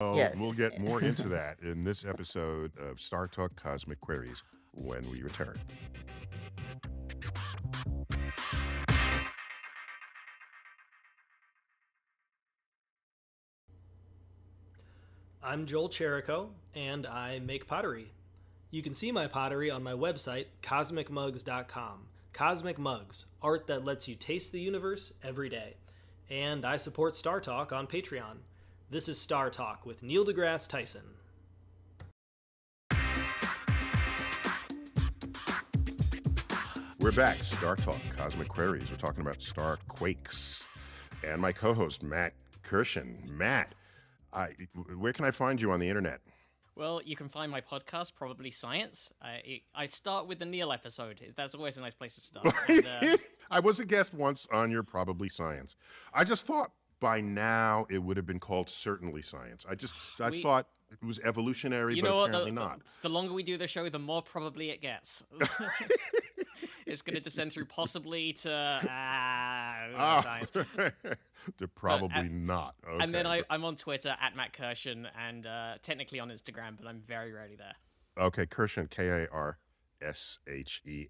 Well, we'll Yes. get more into that in this episode of Star Talk Cosmic Queries when we return. I'm Joel Cherico, and I make pottery. You can see my pottery on my website, cosmicmugs.com. Cosmic Mugs, art that lets you taste the universe every day. And I support Star Talk on Patreon. This is Star Talk with Neil deGrasse Tyson. We're back, Star Talk Cosmic Queries. We're talking about star quakes. And my co-host, Matt Kirshen. Matt, where can I find you on the internet? Well, you can find my podcast, Probably Science. I start with the Neil episode. That's always a nice place to start. And, I was a guest once on your Probably Science. I just thought by now it would have been called Certainly Science. I thought it was evolutionary, but apparently not. The longer we do the show, the more probably it gets. It's going to descend through possibly to science. To probably not. Okay. And then I'm on Twitter at Matt Kirshen and technically on Instagram, but I'm very rarely there. Okay, Kirshen, Karshen.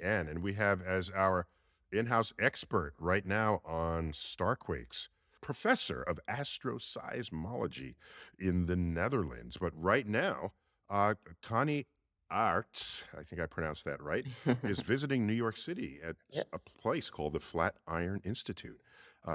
And we have as our in-house expert right now on starquakes, professor of astroseismology in the Netherlands. But right now, Connie Arts, I think I pronounced that right, is visiting New York City at a place called the Flatiron Institute,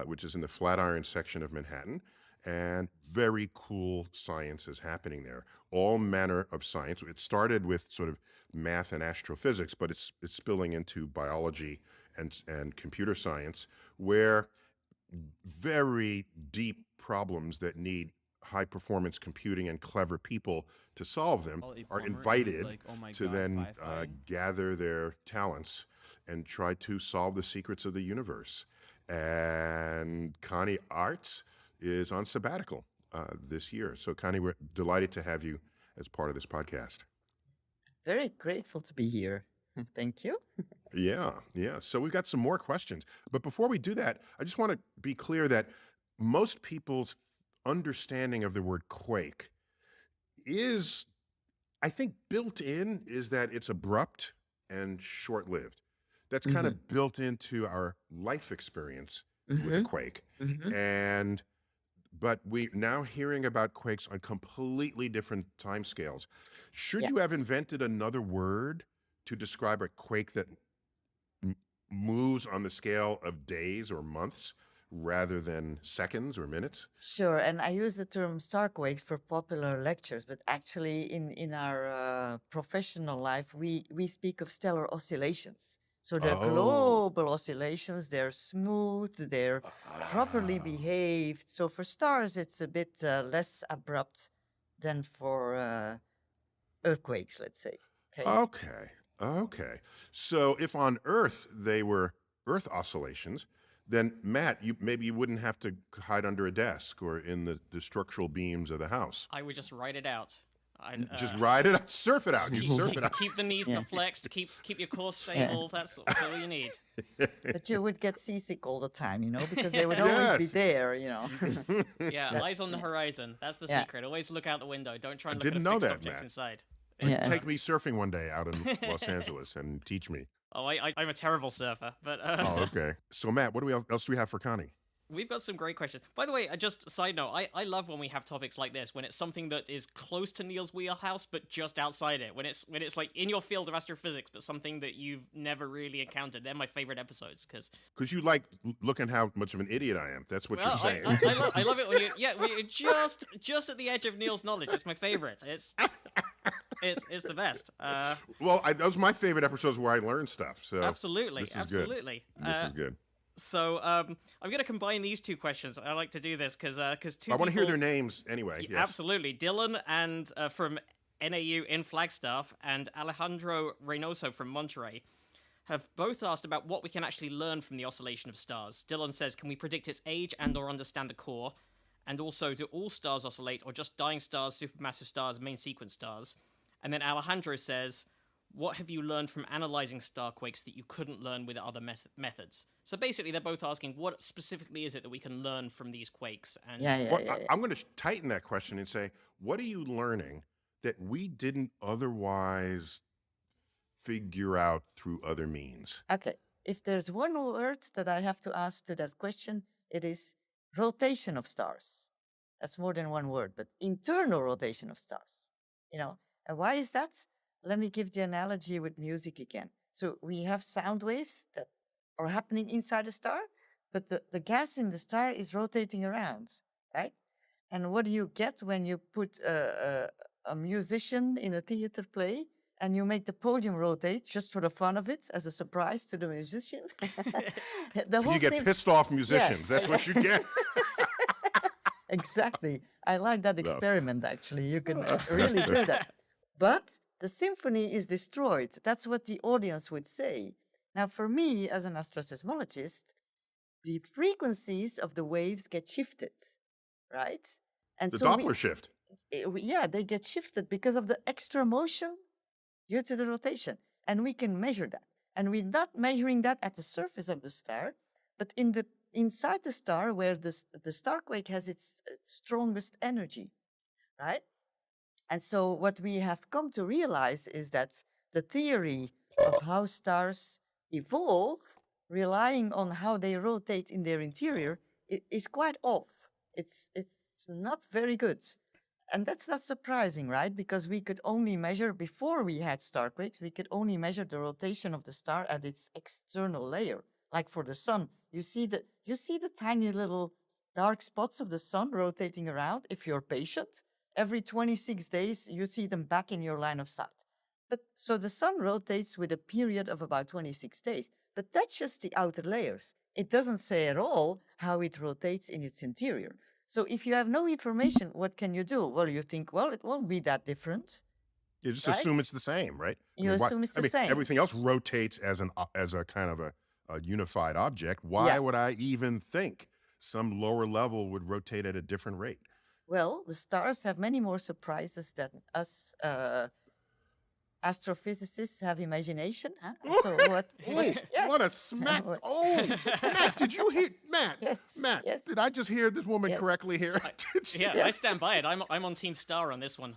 which is in the Flatiron section of Manhattan. And very cool science is happening there. All manner of science. It started with sort of math and astrophysics, but it's spilling into biology and computer science, where very deep problems that need high performance computing and clever people to solve them are invited to then gather their talents and try to solve the secrets of the universe. And Connie Arts is on sabbatical this year. So Connie, we're delighted to have you as part of this podcast. Very grateful to be here. Thank you. Yeah. So we've got some more questions. But before we do that, I just want to be clear that most people's understanding of the word quake is, I think, built in is that it's abrupt and short-lived. That's kind of built into our life experience with a quake. But we now hearing about quakes on completely different timescales. Should you have invented another word to describe a quake that moves on the scale of days or months rather than seconds or minutes? Sure, and I use the term starquakes for popular lectures, but actually in our professional life, we speak of stellar oscillations. So they're global oscillations, they're smooth, they're properly behaved. So for stars, it's a bit less abrupt than for earthquakes, let's say. Okay. So if on Earth they were Earth oscillations, then Matt, maybe you wouldn't have to hide under a desk or in the structural beams of the house. I would just write it out. Just ride it out, surf it out. Keep the knees flexed, keep your core stable. That's all you need. But you would get seasick all the time, because they would always be there, Yeah, eyes on the horizon. That's the secret. Always look out the window. Don't try and look at fixed objects inside. Take me surfing one day out in Los Angeles and teach me. Oh, I'm a terrible surfer, but... okay. So, Matt, what else do we have for Connie? We've got some great questions. By the way, just a side note, I love when we have topics like this, when it's something that is close to Neil's wheelhouse, but just outside it. When it's like in your field of astrophysics, but something that you've never really encountered. They're my favorite episodes, because you like looking how much of an idiot I am. That's what you're saying. I love it when you're just at the edge of Neil's knowledge. It's my favorite. It's the best. Those are my favorite episodes where I learn stuff. So absolutely. This is good. So I'm going to combine these two questions. I like to do this because I want to hear their names anyway. Yes. Absolutely. Dylan and from NAU in Flagstaff and Alejandro Reynoso from Monterey have both asked about what we can actually learn from the oscillation of stars. Dylan says, can we predict its age and or understand the core? And also, do all stars oscillate or just dying stars, supermassive stars, main sequence stars? And then Alejandro says, what have you learned from analyzing starquakes that you couldn't learn with other methods? So basically, they're both asking, what specifically is it that we can learn from these quakes? And Yeah, yeah, Well, yeah, yeah. I'm going to tighten that question and say, what are you learning that we didn't otherwise figure out through other means? Okay. If there's one word that I have to ask to that question, it is rotation of stars. That's more than one word, but internal rotation of stars. And why is that? Let me give the analogy with music again. So we have sound waves that are happening inside a star, but the gas in the star is rotating around, right? And what do you get when you put a musician in a theater play and you make the podium rotate just for the fun of it as a surprise to the musician? The whole You get thing. pissed off musicians. That's what you get. Exactly. I like that No. experiment, actually. You can really do that. But the symphony is destroyed. That's what the audience would say. Now, for me, as an astroseismologist, the frequencies of the waves get shifted, right? And The so Doppler shift. yeah, they get shifted because of the extra motion due to the rotation. And we can measure that. And we're not measuring that at the surface of the star, but inside the star where the starquake has its strongest energy, right? And so what we have come to realize is that the theory of how stars evolve, relying on how they rotate in their interior, is quite off. It's not very good. And that's not surprising, right? Because we could only measure, before we had starquakes, we could only measure the rotation of the star at its external layer. Like for the sun, you see the tiny little dark spots of the sun rotating around. If you're patient, every 26 days, you see them back in your line of sight. But so the sun rotates with a period of about 26 days, but that's just the outer layers. It doesn't say at all how it rotates in its interior. So if you have no information, what can you do? Well, you think, well, it won't be that different. You just Right? assume it's the same, right? You assume it's the same. Everything else rotates as a kind of a unified object. Why Yeah. would I even think some lower level would rotate at a different rate? Well, the stars have many more surprises than us astrophysicists have imagination. Huh? So what? Yes. What a smack! Oh, Matt, did you hear Matt? Yes, Matt, yes. did I just hear this woman Yes. correctly here? Did you- yeah, I stand by it. I'm on Team Star on this one.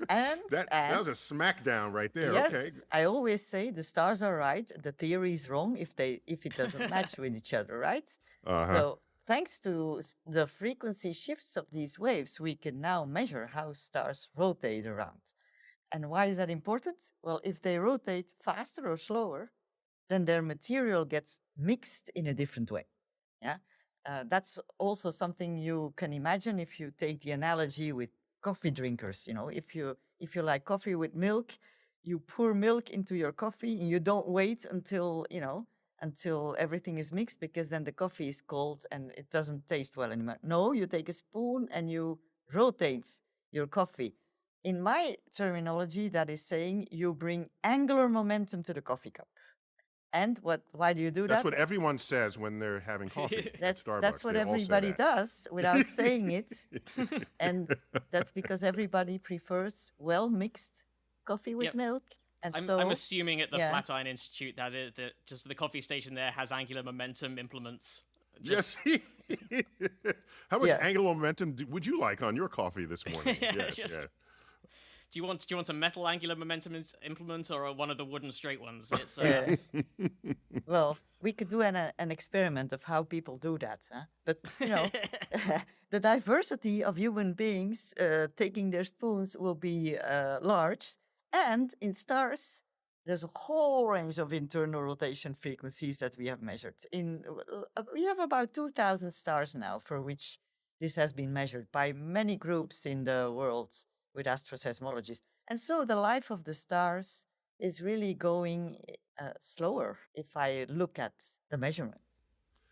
And that was a smackdown right there. yes, Okay. I always say the stars are right, the theory is wrong if it doesn't match with each other, right? Uh-huh. So thanks to the frequency shifts of these waves, we can now measure how stars rotate around. And why is that important? Well, if they rotate faster or slower, then their material gets mixed in a different way. Yeah, that's also something you can imagine if you take the analogy with coffee drinkers. If you like coffee with milk, you pour milk into your coffee and you don't wait until everything is mixed, because then the coffee is cold and it doesn't taste well anymore. No, you take a spoon and you rotate your coffee. In my terminology, that is saying you bring angular momentum to the coffee cup. And why do you do That's that? what everyone says when they're having coffee at Starbucks. That's what They all say everybody that. does without saying it. And that's because everybody prefers well-mixed coffee with Yep. milk. And I'm assuming at the yeah. Flatiron Institute that just the coffee station there has angular momentum implements. Yes. How much Yeah. angular momentum would you like on your coffee this morning? Yeah, Yes, just- yes. Do you want a metal angular momentum implement or one of the wooden straight ones? It's Yeah. Well, we could do an experiment of how people do that. Huh? But, the diversity of human beings taking their spoons will be large. And in stars, there's a whole range of internal rotation frequencies that we have measured. We have about 2,000 stars now for which this has been measured by many groups in the world with astroseismologists. And so the life of the stars is really going slower if I look at the measurements.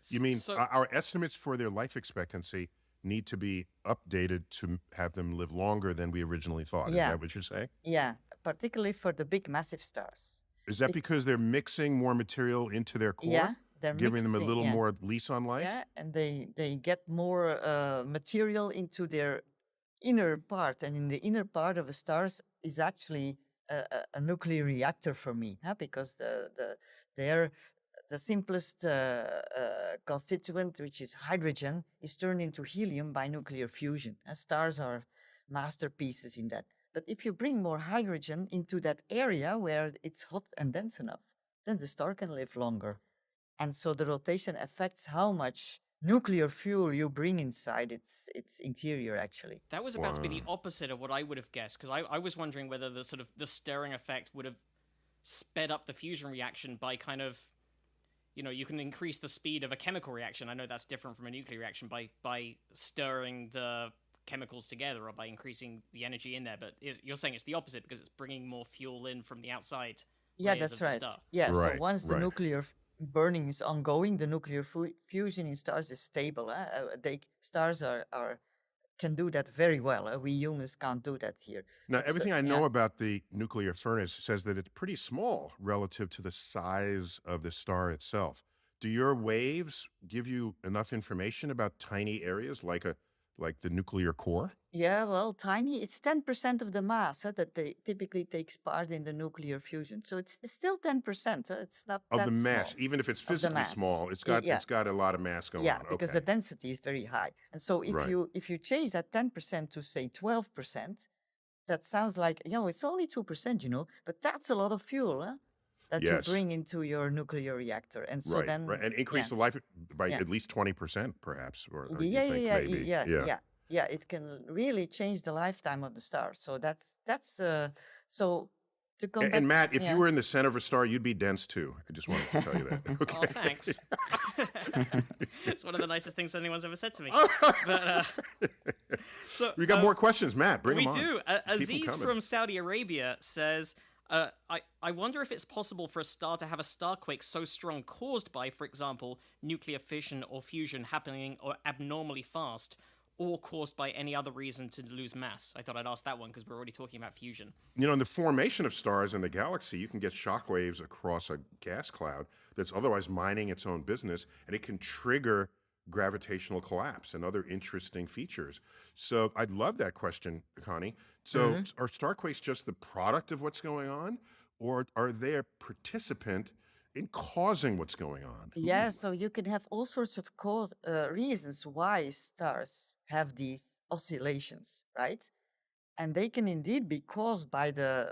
You mean so, our estimates for their life expectancy need to be updated to have them live longer than we originally thought? Is Yeah. that what you're saying? Yeah, particularly for the big massive stars. Is that because they're mixing more material into their core? Yeah, they're Giving them a mixing, little yeah. more lease on life? Yeah, and they get more material into their inner part. And in the inner part of the stars is actually a nuclear reactor for me, huh? Because they're the simplest constituent, which is hydrogen, is turned into helium by nuclear fusion. And stars are masterpieces in that. But if you bring more hydrogen into that area where it's hot and dense enough, then the star can live longer. And so the rotation affects how much nuclear fuel you bring inside its interior, actually. That was about to be the Wow. opposite of what I would have guessed, because I was wondering whether the sort of the stirring effect would have sped up the fusion reaction by kind of, you can increase the speed of a chemical reaction. I know that's different from a nuclear reaction by stirring the chemicals together or by increasing the energy in there. But you're saying it's the opposite because it's bringing more fuel in from the outside Yeah, layers that's of the right. star. Yeah, so Right, once the right. nuclear burning is ongoing, the nuclear fusion in stars is stable. Stars can do that very well. We humans can't do that here. Now, It's everything I yeah. know about the nuclear furnace says that it's pretty small relative to the size of the star itself. Do your waves give you enough information about tiny areas like the nuclear core? Yeah, well, tiny. It's 10% of the mass that they typically takes part in the nuclear fusion. So it's still 10%. It's not Of the that mass, small even if it's of the physically mass. small, it's Yeah, got a lot of mass going yeah, on. because Okay. the density is very high. And so Right. if you change that 10% to say 12%, that sounds like, it's only 2%, but that's a lot of fuel, huh? That you Yes. bring into your nuclear reactor. And so Right. then, And increase yeah, the life by yeah. at least 20%, perhaps, or you Yeah, think yeah, yeah, maybe. yeah, Yeah. yeah, yeah. It can really change the lifetime of the star. So so to come And back, Matt, if you yeah. were in the center of a star, you'd be dense too. I just wanted to tell you that. Oh, Okay. thanks. It's one of the nicest things anyone's ever said to me. But so We got more questions, Matt. Bring we them on. do. Keep 'em Aziz coming. from Saudi Arabia says, I wonder if it's possible for a star to have a starquake so strong caused by, for example, nuclear fission or fusion happening or abnormally fast, or caused by any other reason to lose mass. I thought I'd ask that one because we're already talking about fusion. In the formation of stars in the galaxy, you can get shock waves across a gas cloud that's otherwise minding its own business, and it can trigger gravitational collapse and other interesting features. So I'd love that question, Connie. So are starquakes just the product of what's going on, or are they a participant in causing what's going on? Yeah, so you can have all sorts of reasons why stars have these oscillations, right? And they can indeed be caused by the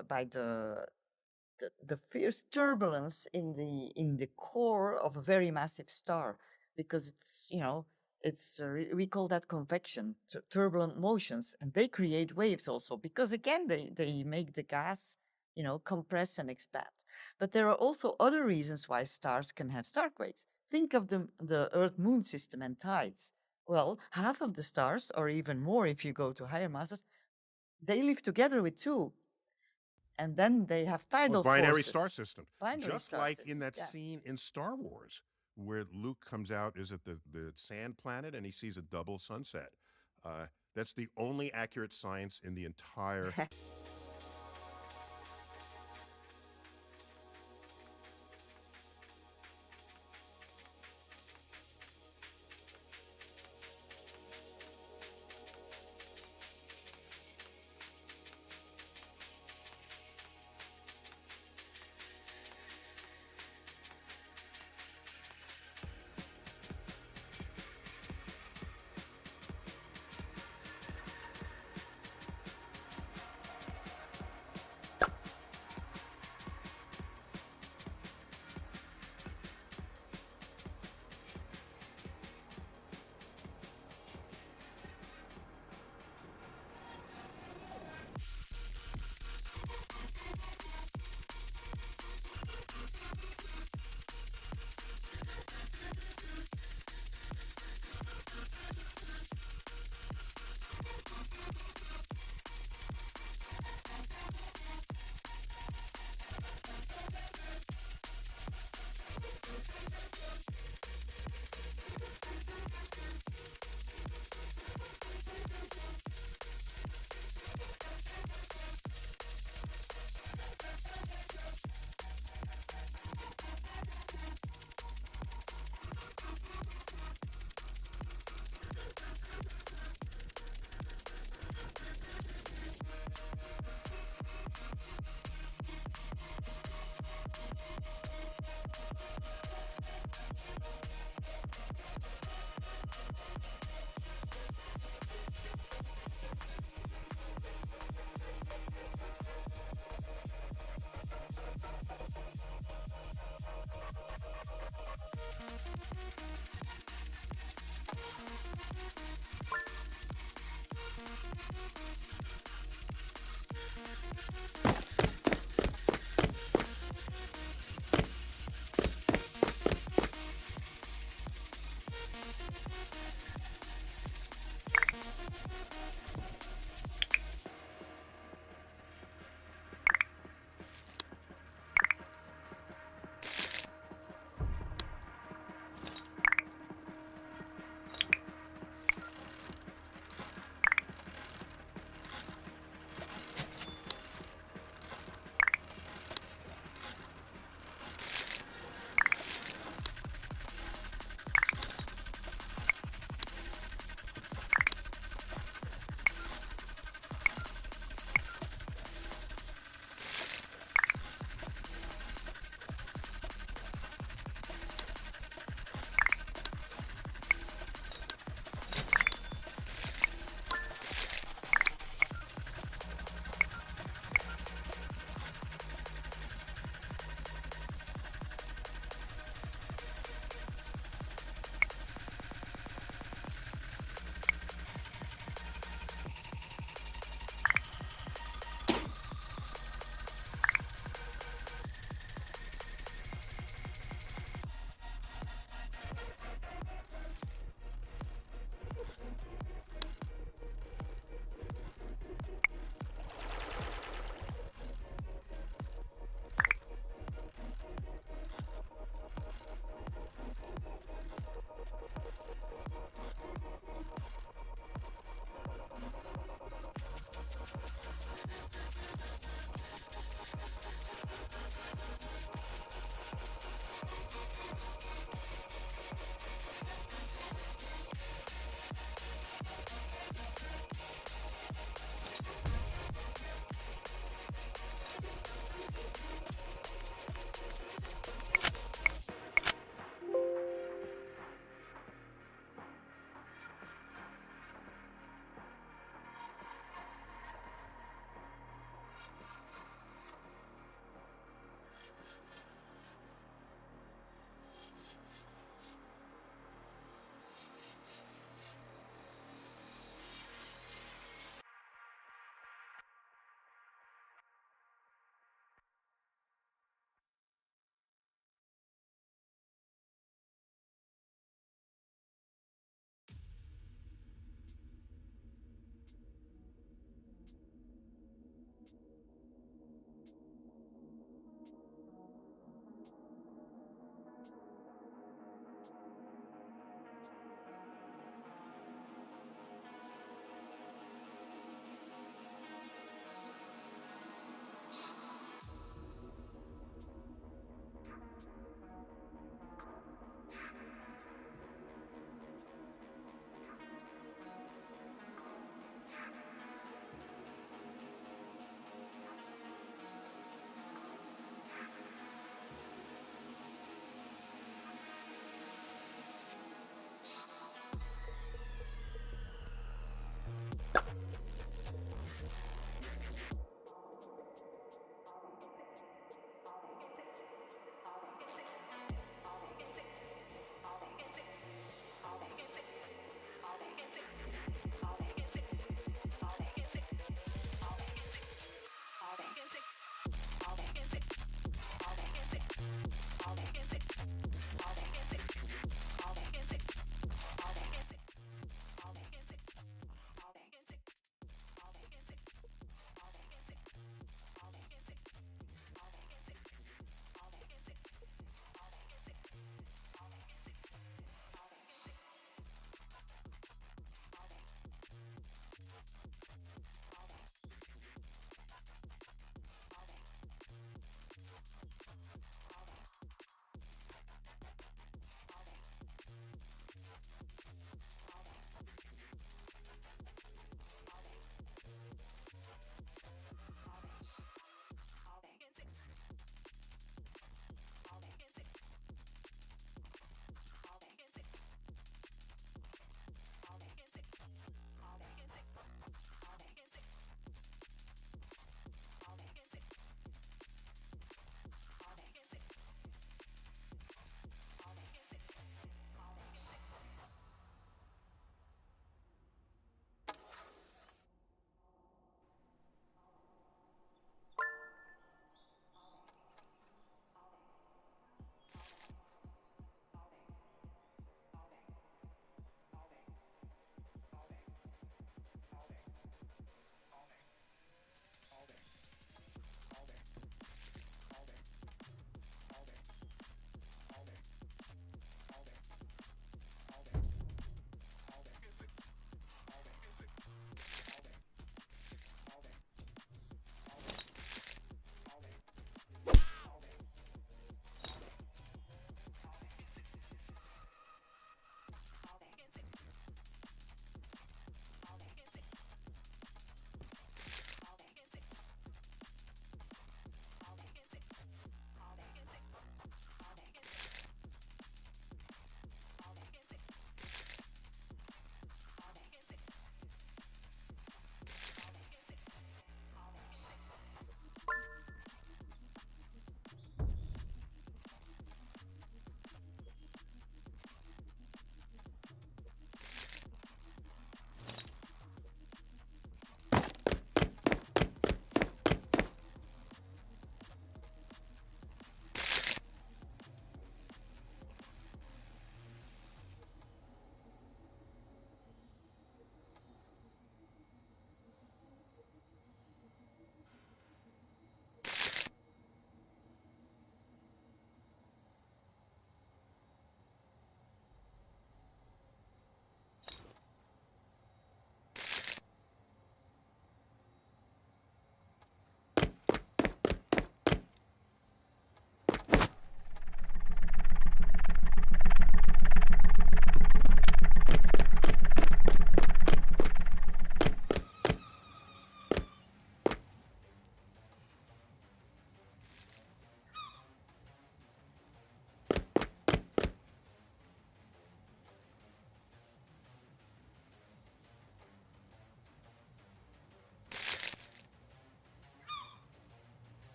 fierce turbulence in the core of a very massive star, because we call that convection, turbulent motions, and they create waves also because again they make the gas compress and expand. But there are also other reasons why stars can have starquakes. Think of the Earth Moon system and tides. Well, half of the stars, or even more if you go to higher masses, they live together with two, and then they have tidal Binary forces. star system. Binary Just star like system, in that yeah. scene in Star Wars where Luke comes out, is it the sand planet, and he sees a double sunset. That's the only accurate science in the entire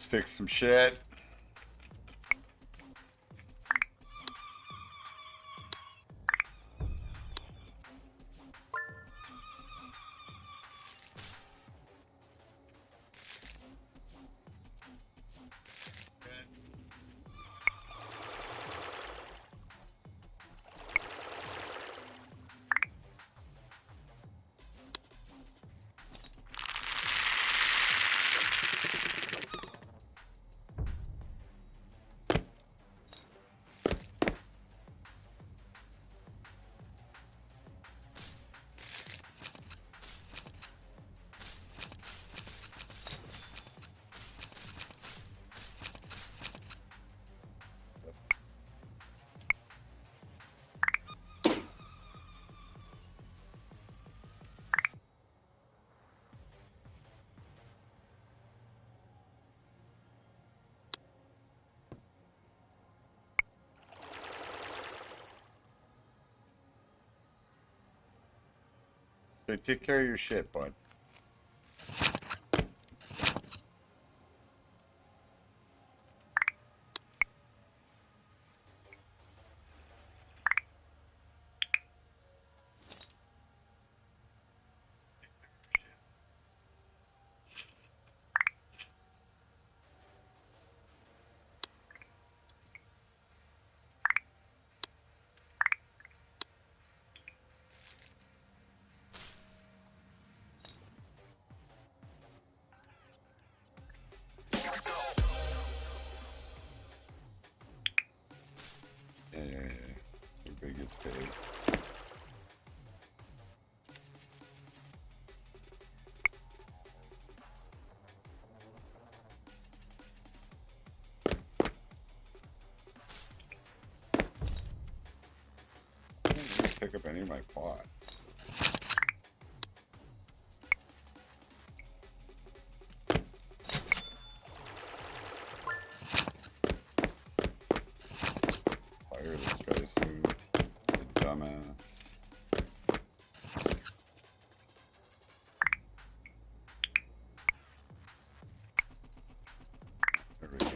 fix some shit. Okay, take care of your shit, bud. Yeah. Everybody gets paid. I didn't really pick up any of my pots. Fire this guy soon. The dumbass. There we go.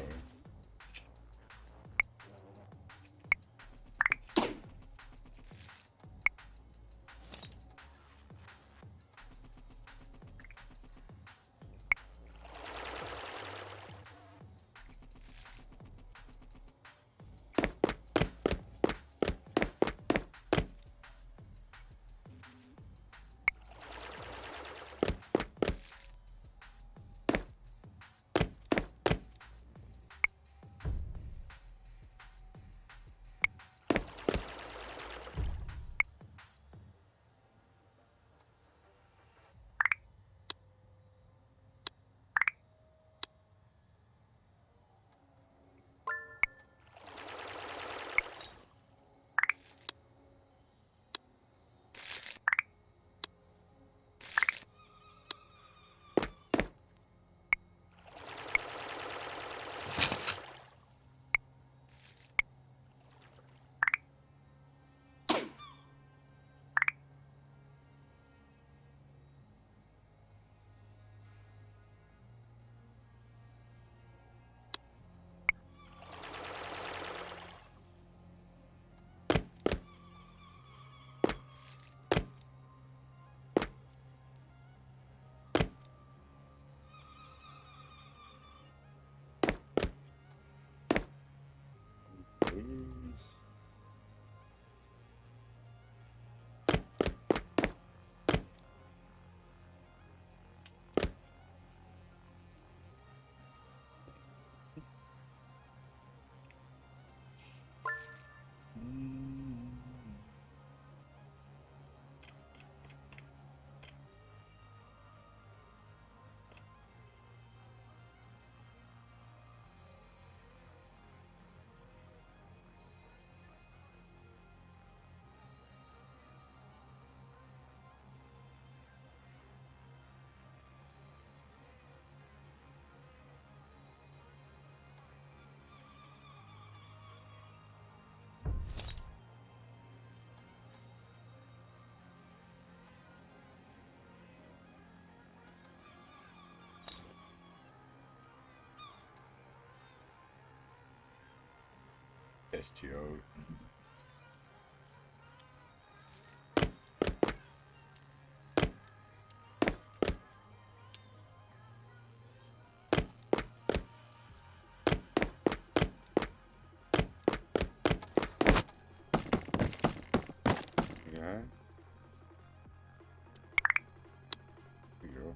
Please. SGO. Yeah. There you go.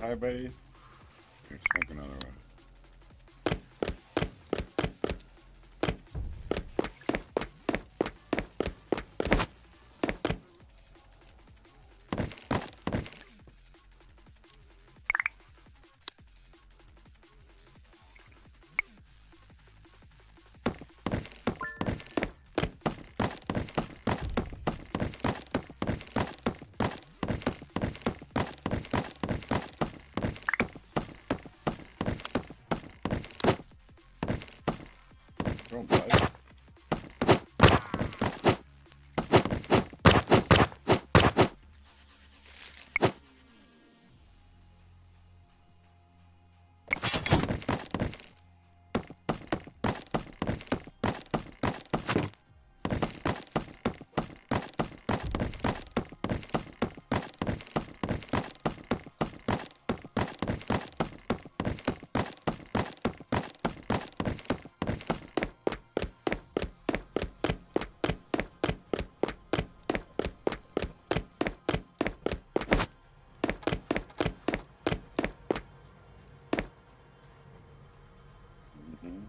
Hi, buddy. Here, smoke another one. Don't bite. Mm-hmm.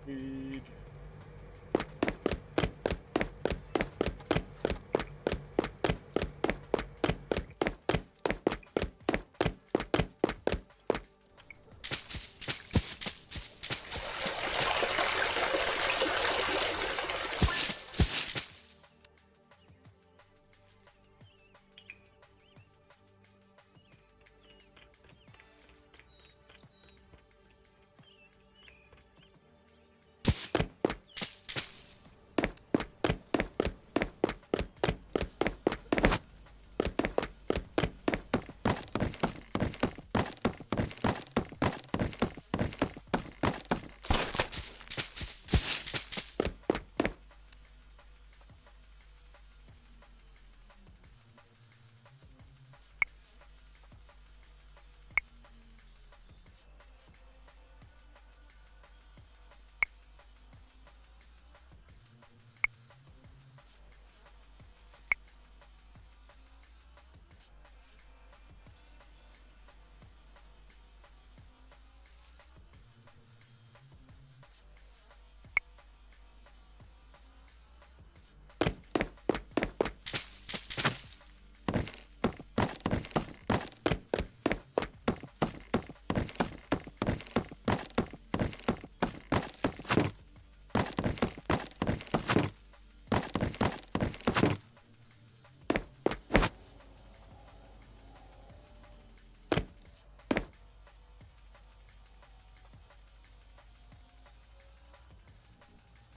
Page.